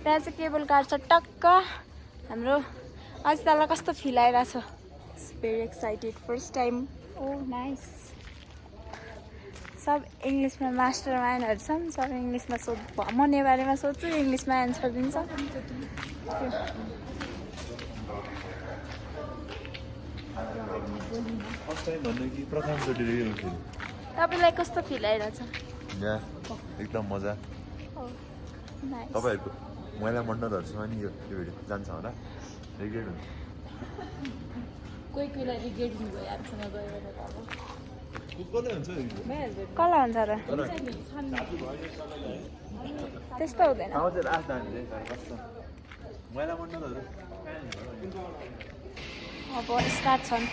त्यहाँ चाहिँ cable car छ टक्क हाम्रो। अझ तल कस्तो फिल आइरहेछ। Very excited first time. Oh nice. सब इङ्ग्लिसमा मास्टर माइन्डहरू छन्। सब इङ्ग्लिसमा म नेपालीमा सोध्छु इङ्ग्लिसमा एन्सर दिन्छ। तपाईँलाई कस्तो फिल आइरहेछ? एकदम मजा। तपाईँहरूको महिला मण्डलहरूसँग नि यो भिडियो जान्छ होला। रिग्रेट हुन्छ कोही कोहीलाई रिग्रेट हुनुभयो यारसँग गएर अब कसले हुन्छ कसलाई हुन्छ र? त्यस्तो हुँदैन। महिला मण्डलहरू अब स्टार्ट छन्।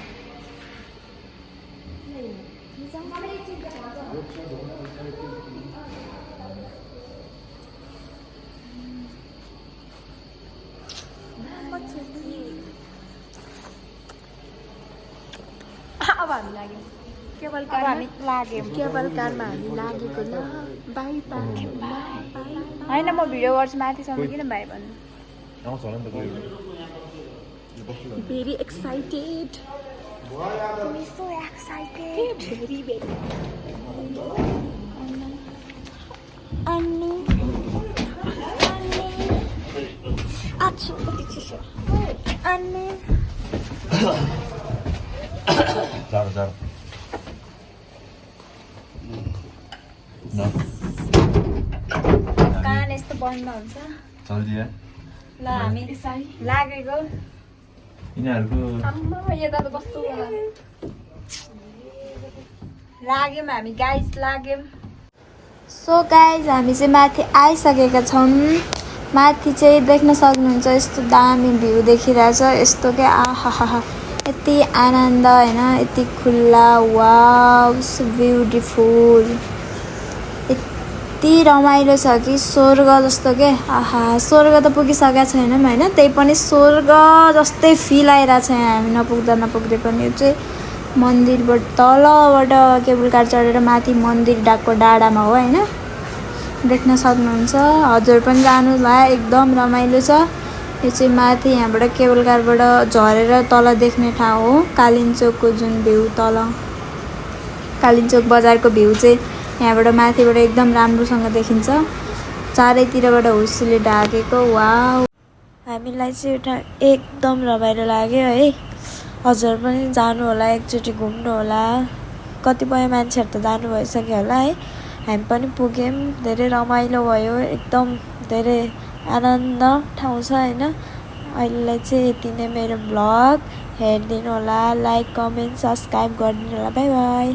अब हामी लाग्यौँ केबल कारमा। हामी लाग्यौँ केबल कारमा। हामी लागेको ल बाई बाई होइन। म भिडियो गर्छु माथिसम्म किन बाई भन्नु। Very excited. so excited. Very very. Annie. Achoo, chicho. Annie. Zara. No. कान यस्तो बन्द हुन्छ। चल्दिया। ल हामी लागेको। यिनीहरुको अम्मा यता त कस्तो होला। लाग्यौँ हामी गाइस लाग्यौँ। सो गाइस हामी चाहिँ माथि आइसकेका छौँ। माथि चाहिँ देख्न सक्नुहुन्छ यस्तो दामी भ्यू देखिरहेछ। यस्तो के आहाहा यति आनन्द हैन। यति खुल्ला वाउ सो ब्युटिफुल। यति रमाइलो छ कि स्वर्ग जस्तो के आहा। स्वर्ग त पुगिसकेका छैनौँ हैन। त्यही पनि स्वर्ग जस्तै फिल आइरहेछ यहाँ हामी नपुग्दै पनि। यो चाहिँ मन्दिरबाट तलबाट केबल कार चढेर माथि मन्दिर डाको डाँडामा हो हैन। देख्न सक्नुहुन्छ। हजुर पनि जानु होला। एकदम रमाइलो छ। यो चाहिँ माथि यहाँबाट केबल कारबाट झरेर तल देख्ने ठाउँ हो। कालिन्चोकको जुन भ्यू तल कालिन्चोक बजारको भ्यू चाहिँ यहाँबाट माथिबाट एकदम राम्रोसँग देखिन्छ। चारैतिरबाट हुस्सुले ढाकेको वाउ। हामीलाई चाहिँ एउटा एकदम रमाइलो लाग्यो है। हजुर पनि जानु होला एकचोटि घुम्नु होला। कतिपय मान्छेहरू त जानु भइसक्यो होला है। हामी पनि पुग्यौँ। धेरै रमाइलो भयो। एकदम धेरै आनन्द ठाउँ छ हैन। अहिलेलाई चाहिँ यति नै मेरो भ्लग हेरिदिनु होला। लाइक कमेन्ट सब्सक्राइब गरिदिनु होला। By by.